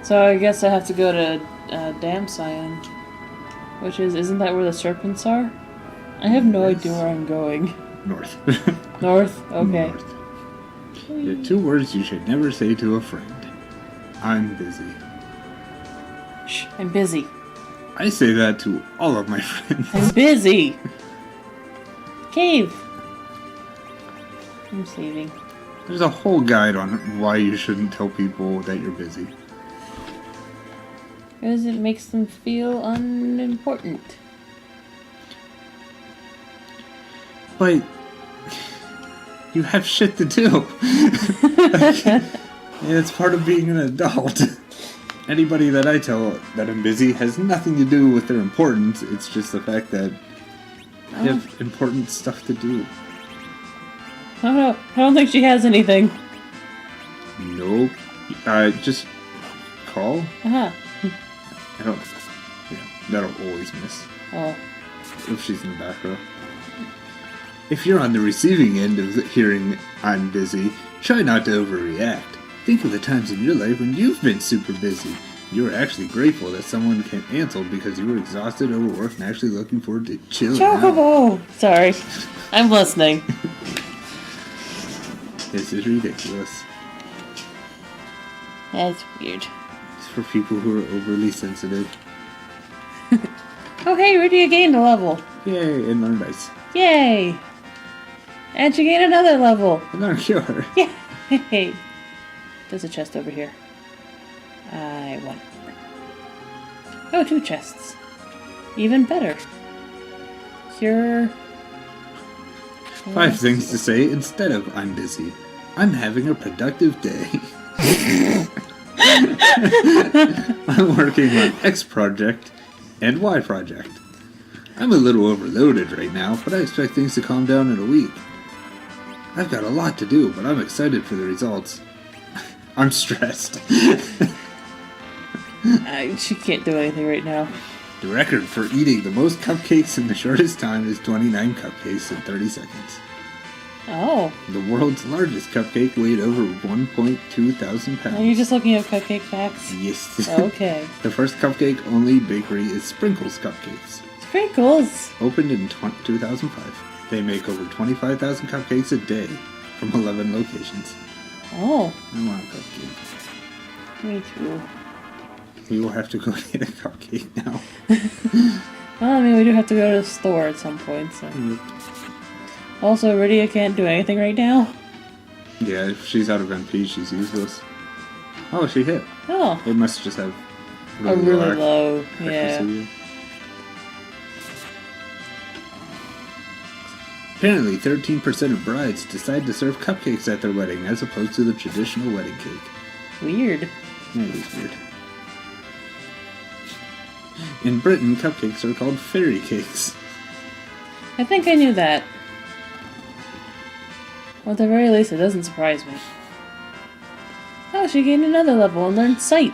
So I guess I have to go to Dam Scion, which isn't that where the serpents are? I have no idea where I'm going. North. North? Okay. North. Yeah, 2 words you should never say to a friend. I'm busy. Shh, I'm busy. I say that to all of my friends. I'm busy! Cave! I'm saving. There's a whole guide on why you shouldn't tell people that you're busy. Because it makes them feel unimportant. But you have shit to do. And it's part of being an adult. Anybody that I tell that I'm busy has nothing to do with their importance. It's just the fact that you have important stuff to do. I don't think she has anything. Nope. Just call. Uh-huh. I don't. Yeah, that'll always miss. Oh. If she's in the back row. If you're on the receiving end of hearing I'm busy, try not to overreact. Think of the times in your life when you've been super busy. You were actually grateful that someone canceled because you were exhausted, overworked, and actually looking forward to chilling out. Chocobo! Sorry. I'm listening. This is ridiculous. That's weird. It's for people who are overly sensitive. Oh hey, Rudy, you gained a level. Yay, and learn dice. Yay! And you gained another level. And learn cure. Yay! There's a chest over here. I won. Oh, 2 chests. Even better. Cure. 5 things to say instead of I'm busy. I'm having a productive day. I'm working on X project and Y project. I'm a little overloaded right now, but I expect things to calm down in a week. I've got a lot to do, but I'm excited for the results. I'm stressed. She can't do anything right now. The record for eating the most cupcakes in the shortest time is 29 cupcakes in 30 seconds. Oh. The world's largest cupcake weighed over 1.2 thousand pounds. Are you just looking at cupcake facts? Yes. Okay. The first cupcake-only bakery is Sprinkles Cupcakes. Sprinkles! Opened in 2005. They make over 25,000 cupcakes a day from 11 locations. Oh. I want a cupcake. Me too. We will have to go get a cupcake now. Well, I mean, we do have to go to the store at some point, so... Yep. Also, Rydia can't do anything right now. Yeah, if she's out of MP, she's useless. Oh, she hit. Oh. It must just have Really low, yeah. accuracy. Apparently, 13% of brides decide to serve cupcakes at their wedding as opposed to the traditional wedding cake. Weird. Yeah, it is weird. In Britain, cupcakes are called fairy cakes. I think I knew that. Well, at the very least, it doesn't surprise me. Oh, she gained another level and learned sight.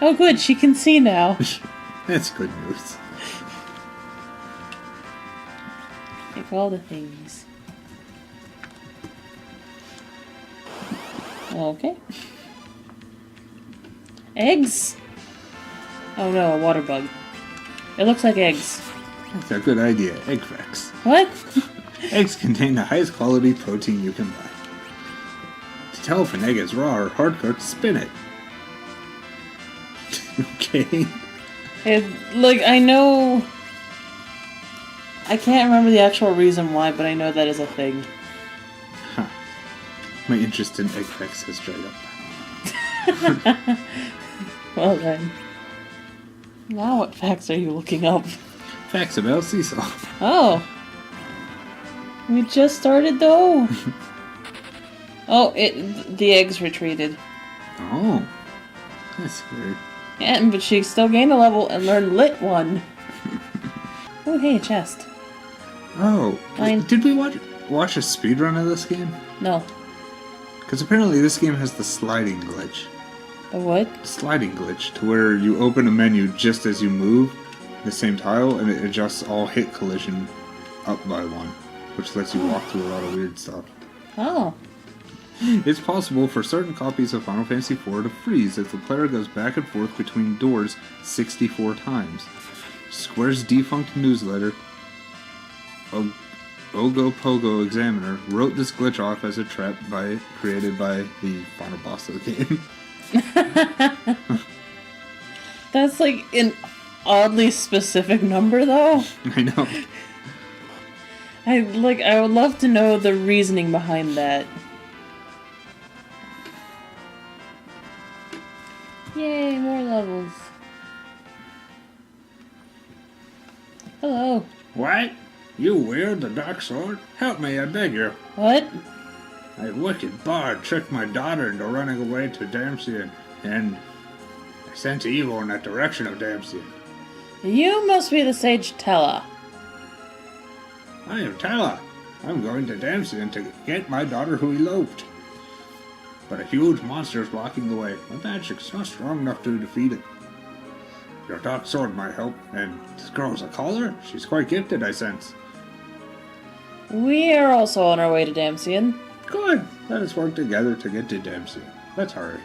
Oh good, she can see now. That's good news. Like all the things. Okay. Eggs? Oh no, a water bug. It looks like eggs. That's a good idea. Egg facts. What? Eggs contain the highest quality protein you can buy. To tell if an egg is raw or hard cooked, spin it. Okay. Like, I know... I can't remember the actual reason why, but I know that is a thing. Huh. My interest in egg facts has dried up. Well then. Now what facts are you looking up? Facts about Cecil. Oh. We just started though. Oh, the eggs retreated. Oh. That's weird. Yeah, but she still gained a level and learned Lit 1. Oh, hey, a chest. Oh. Fine. Did we watch a speedrun of this game? No. Because apparently this game has the sliding glitch. The what? Sliding glitch, to where you open a menu just as you move the same tile, and it adjusts all hit collision up by 1, which lets you walk through a lot of weird stuff. Oh. It's possible for certain copies of Final Fantasy IV to freeze if the player goes back and forth between doors 64 times. Square's defunct newsletter, Ogopogo Examiner, wrote this glitch off as a trap created by the final boss of the game. That's like an oddly specific number, though. I know. I would love to know the reasoning behind that. Yay, more levels. Hello. What? You wield the dark sword? Help me, I beg you. What? A wicked bard tricked my daughter into running away to Damsian, and I sent evil in that direction of Damsian. You must be the sage Tella. I am Tala. I'm going to Damsian to get my daughter who eloped. But a huge monster is blocking the way. My magic's not strong enough to defeat it. Your dark sword might help, and this girl's a caller? She's quite gifted, I sense. We are also on our way to Damsian. Good. Let us work together to get to Damsian. Let's hurry.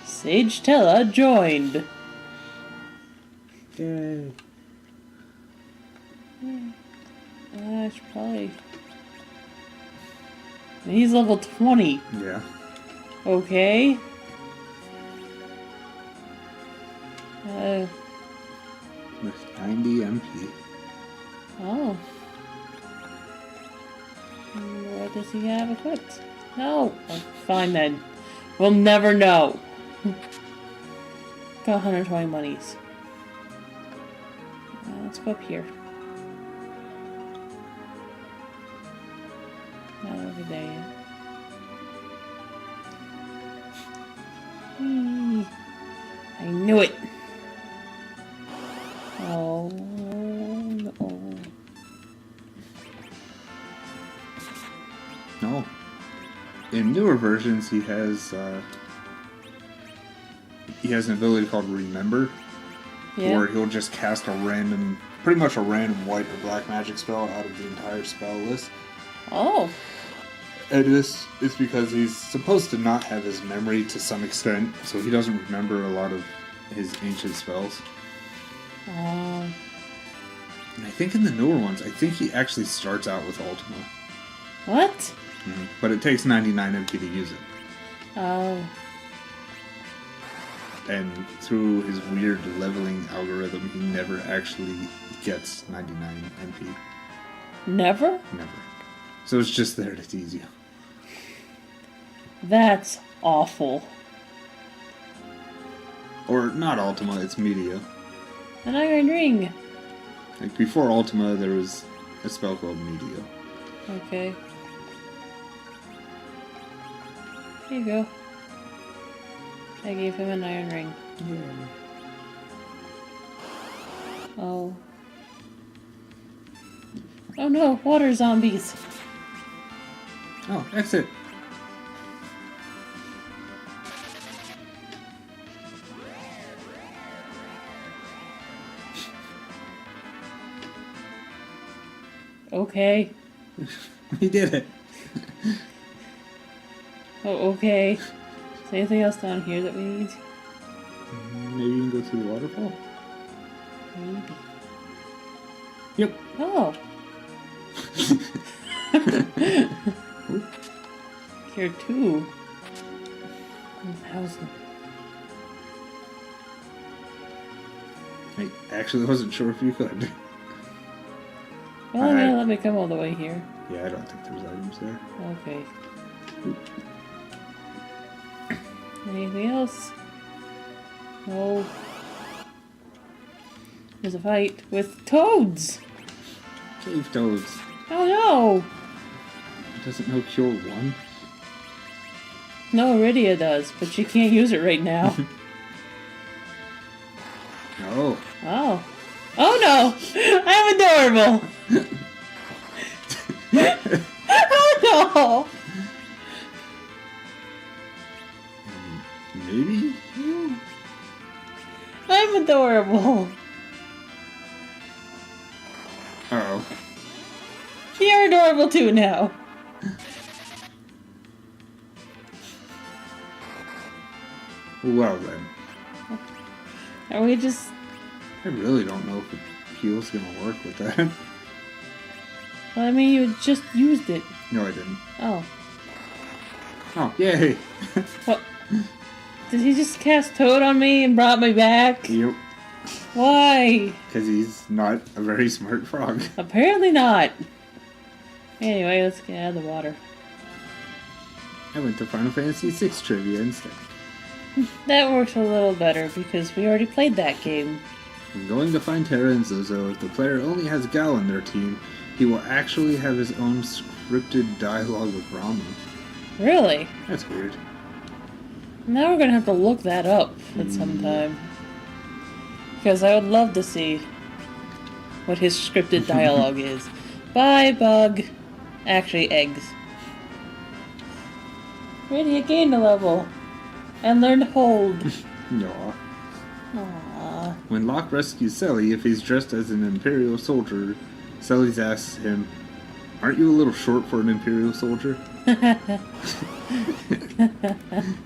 Sage Tella joined. Yay. I should probably... He's level 20. Yeah. Okay. With 90 MP. Oh. What does he have equipped? No. Oh, fine then. We'll never know. Got 120 monies. Let's go up here. Not over there yet. Whee. I knew it. Oh no. No. In newer versions, he has an ability called Remember, Yeah. where he'll just cast pretty much a random white or black magic spell out of the entire spell list. Oh. And this is because he's supposed to not have his memory to some extent, so he doesn't remember a lot of his ancient spells. And I think in the newer ones, I think he actually starts out with Ultima. What? Mm-hmm. But it takes 99 MP to use it. Oh. And through his weird leveling algorithm, he never actually gets 99 MP. Never? Never. So it's just there to tease you. That's awful. Or not Ultima, it's Media. An iron ring. Like before Ultima, there was a spell called Media. Okay. Here you go. I gave him an iron ring. Yeah. Oh. Oh no, water zombies. Oh, that's it. Okay. We did it. Oh, okay. Is there anything else down here that we need? Maybe you can go through the waterfall? Maybe. Yep. Oh. Here too. 1,000. I actually wasn't sure if you could. Well, yeah, let me come all the way here. Yeah, I don't think there's items there. Okay. Anything else? No. There's a fight with toads! Cave toads. Oh no! Doesn't know Cure 1? No, Iridia does, but she can't use it right now. No. Oh. Oh no! I'm adorable! Oh no! Maybe? I'm adorable! Uh-oh. You're adorable too now! Well then, Are we just... I really don't know if appeal's gonna work with that. Well, I mean, you just used it. No, I didn't. Oh. Oh, yay! What? Did he just cast Toad on me and brought me back? Yep. Why? Because he's not a very smart frog. Apparently not. Anyway, let's get out of the water. I went to Final Fantasy VI trivia instead. That works a little better because we already played that game. I'm going to find Terra and Zozo. If the player only has Gal on their team, he will actually have his own scripted dialogue with Rama. Really? That's weird. Now we're gonna have to look that up at some time. Because I would love to see what his scripted dialogue is. Bye, bug. Actually, eggs. Ready, you gained a level. And learned to hold. Aw. Aww. When Locke rescues Selly, if he's dressed as an Imperial soldier, Selly asks him, "Aren't you a little short for an Imperial soldier?"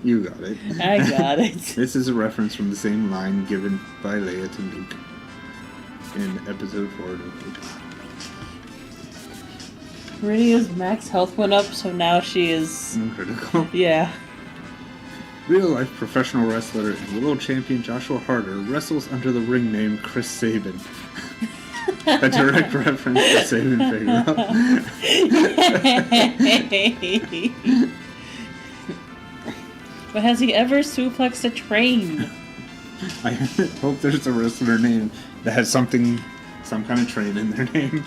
You got it. I got it. This is a reference from the same line given by Leia to Luke in episode 4 of Luke. Rydia's max health went up, so now she is... Critical. Yeah. Real-life professional wrestler and world champion Joshua Harder wrestles under the ring name Chris Sabin. A direct reference to Sabin Figueroa. But has he ever suplexed a train? I hope there's a wrestler name that has some kind of train in their name.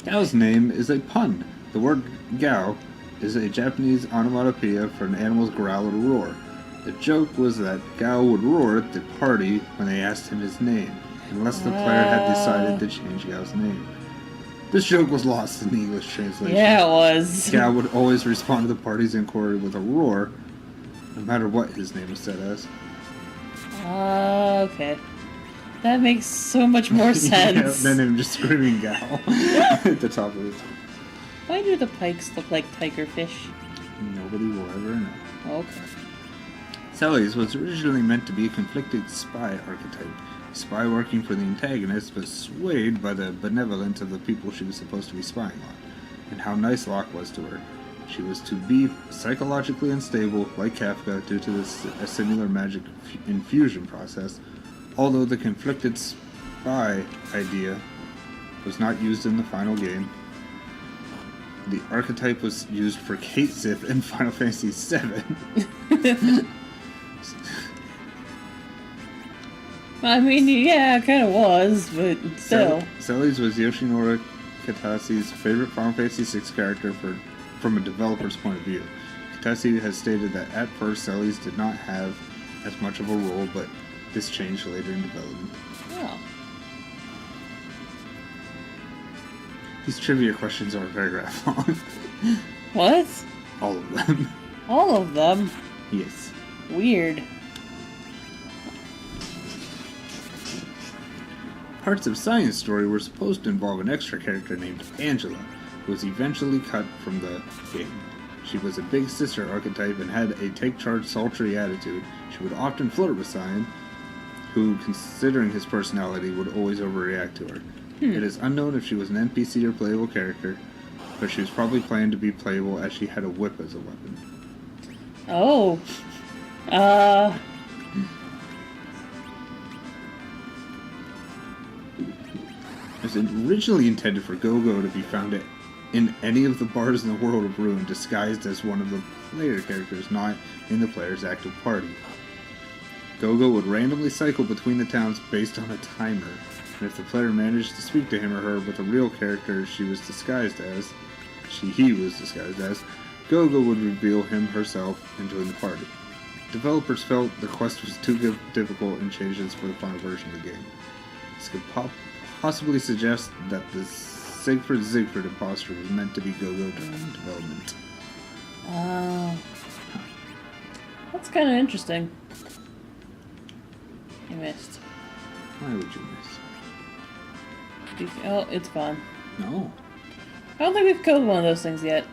Gao's name is a pun. The word Gao is a Japanese onomatopoeia for an animal's growl or roar. The joke was that Gao would roar at the party when they asked him his name, unless the player had decided to change Gao's name. This joke was lost in the English translation. Yeah, it was. Gao would always respond to the party's inquiry with a roar, no matter what his name was said as. Okay. That makes so much more sense. Yeah, than him just screaming Gao at the top of his head. Why do the pikes look like tiger fish? Nobody will ever know. Okay. Selly's was originally meant to be a conflicted spy archetype. A spy working for the antagonist, but swayed by the benevolence of the people she was supposed to be spying on, and how nice Locke was to her. She was to be psychologically unstable, like Kafka, due to a similar magic infusion process, although the conflicted spy idea was not used in the final game. The archetype was used for Kate Sith in Final Fantasy VII. I mean, yeah, it kind of was, but still. Selly's was Yoshinori Katase's favorite Final Fantasy VI character from a developer's point of view. Katase has stated that at first Selly's did not have as much of a role, but this changed later in development. Oh. These trivia questions are a paragraph long. What? All of them. All of them? Yes. Weird. Parts of Science Story were supposed to involve an extra character named Angela, who was eventually cut from the game. She was a big sister archetype and had a take-charge, sultry attitude. She would often flirt with Cyan, who, considering his personality, would always overreact to her. It is unknown if she was an NPC or playable character, but she was probably planned to be playable as she had a whip as a weapon. Oh. It was originally intended for Go-Go to be found in any of the bars in the world of Ruin, disguised as one of the player characters, not in the player's active party. Go-Go would randomly cycle between the towns based on a timer, and if the player managed to speak to him or her with a real character he was disguised as, Go-Go would reveal him herself and join the party. Developers felt the quest was too difficult and changed this for the final version of the game. This could possibly suggest that the Siegfried imposter was meant to be Go-Go during development. Oh. That's kind of interesting. You missed. Why would you miss? Oh, it's gone. No. I don't think we've killed one of those things yet.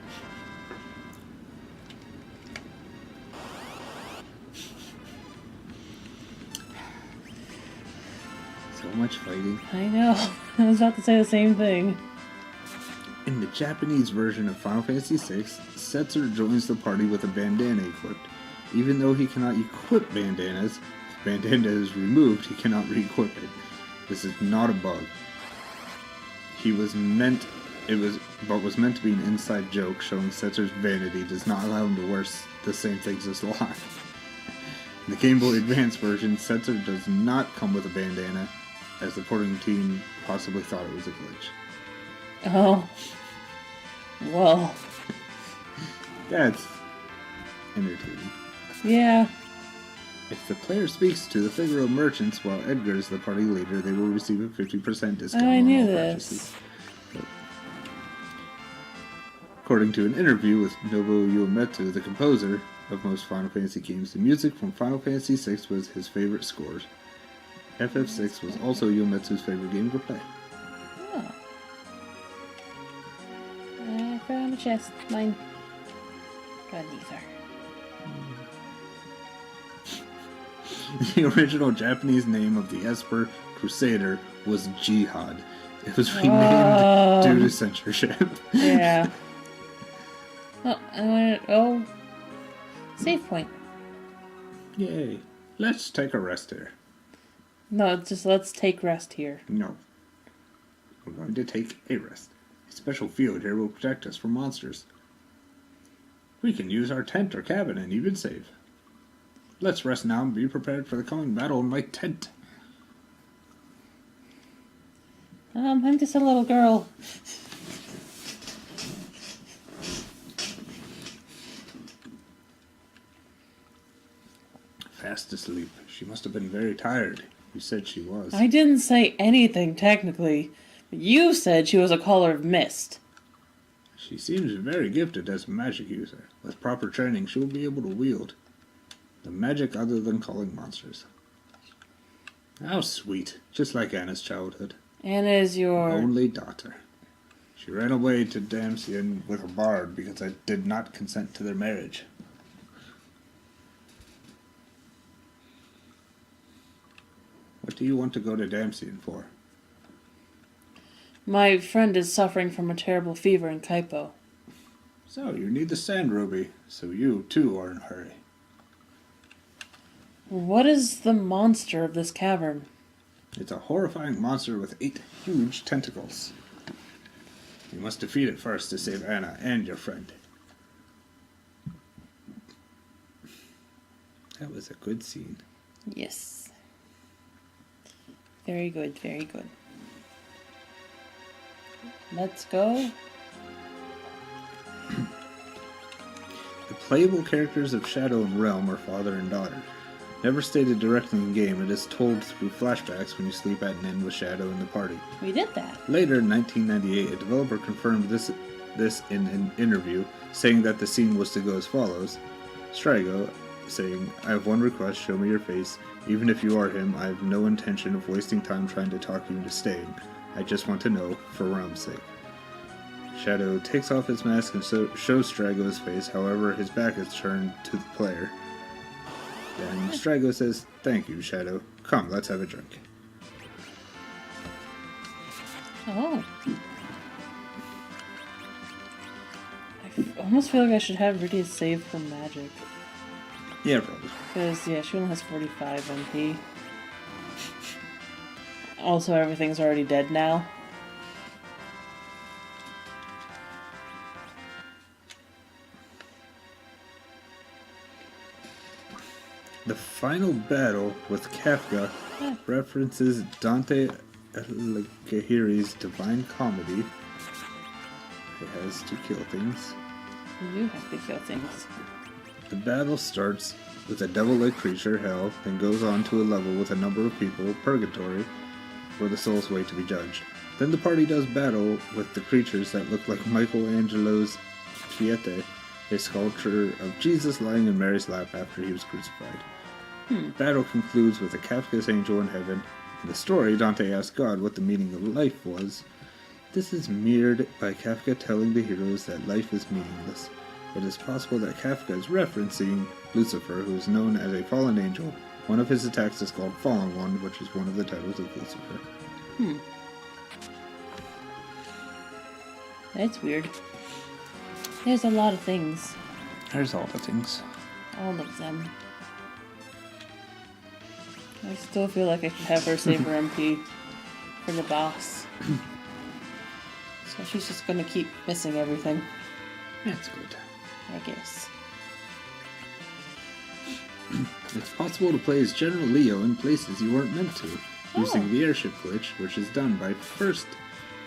much fighting. I know. I was about to say the same thing. In the Japanese version of Final Fantasy VI, Setzer joins the party with a bandana equipped. Even though he cannot equip bandanas, if bandana is removed, he cannot re-equip it. This is not a bug. Was meant to be an inside joke, showing Setzer's vanity does not allow him to wear the same things as Locke. In the Game Boy Advance version, Setzer does not come with a bandana, as the porting team possibly thought it was a glitch. Oh. Well. That's entertaining. Yeah. If the player speaks to the Figaro merchants while Edgar is the party leader, they will receive a 50% discount I on knew all this. purchases. According to an interview with Nobuo Uematsu, the composer of most Final Fantasy games, the music from Final Fantasy VI was his favorite scores. FF6 was also Uematsu's favorite game to play. Oh. I found a chest. Mine. God, neither. The original Japanese name of the Esper Crusader was Jihad. It was renamed due to censorship. Yeah. Oh, I wanted. Oh. Save point. Yay. Let's take a rest here. No, just let's take rest here. No. We're going to take a rest. A special field here will protect us from monsters. We can use our tent or cabin and even save. Let's rest now and be prepared for the coming battle in my tent. I'm just a little girl. Fast asleep. She must have been very tired. You said she was. I didn't say anything technically. But you said she was a color of mist. She seems very gifted as a magic user. With proper training, she will be able to wield the magic other than calling monsters. How sweet. Just like Anna's childhood. Anna is your... only daughter. She ran away to Damsian with a bard because I did not consent to their marriage. What do you want to go to Damsian for? My friend is suffering from a terrible fever in Kaipo. So, you need the sand ruby, so you, too, are in a hurry. What is the monster of this cavern? It's a horrifying monster with 8 huge tentacles. You must defeat it first to save Anna and your friend. That was a good scene. Yes. Very good, very good. Let's go. The playable characters of Shadow and Realm are father and daughter. Never stated directly in game, it is told through flashbacks when you sleep at an inn with Shadow in the party. We did that. Later, in 1998, a developer confirmed this in an interview, saying that the scene was to go as follows. Strigo saying, "I have one request, show me your face. Even if you are him, I have no intention of wasting time trying to talk you into staying. I just want to know, for Realm's sake." Shadow takes off his mask and shows Strigo's face, however, his back is turned to the player. Then Strigo says, "Thank you, Shadow. Come, let's have a drink." Oh. I almost feel like I should have Rydia save her magic. Yeah, probably. Because, yeah, she only has 45 MP. Also, everything's already dead now. The final battle with Kafka references Dante Alighieri's Divine Comedy. It has to kill things. You have to kill things. The battle starts with a devil-like creature, Hell, then goes on to a level with a number of people, Purgatory, where the souls wait to be judged. Then the party does battle with the creatures that look like Michelangelo's Piete, a sculpture of Jesus lying in Mary's lap after he was crucified. The battle concludes with a Kafka's angel in heaven. In the story, Dante asks God what the meaning of life was. This is mirrored by Kafka telling the heroes that life is meaningless. It is possible that Kafka is referencing Lucifer, who is known as a fallen angel One of his attacks is called Fallen One, which is one of the titles of Lucifer. That's weird. There's a lot of things. There's all the things. All of them. I still feel like I could have her save her MP for the boss. So she's just gonna keep missing everything, That's good. I guess. It's possible to play as General Leo in places you weren't meant to, using the airship glitch, which is done by first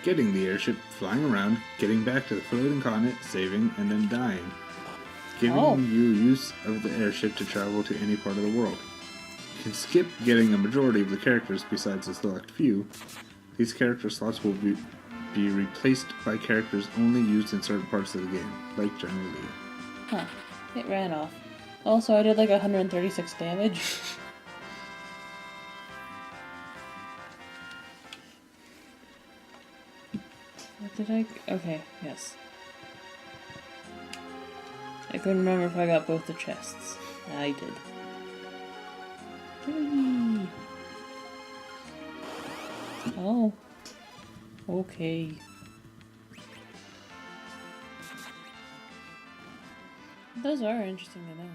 getting the airship, flying around, getting back to the floating continent, saving, and then dying. Giving you use of the airship to travel to any part of the world. You can skip getting a majority of the characters besides a select few. These character slots will be replaced by characters only used in certain parts of the game, like General Leo. Huh. It ran off. Also, I did like 136 damage. What did I... Okay, yes. I couldn't remember if I got both the chests. I did. Whee! Oh. Okay. Those are interesting to know.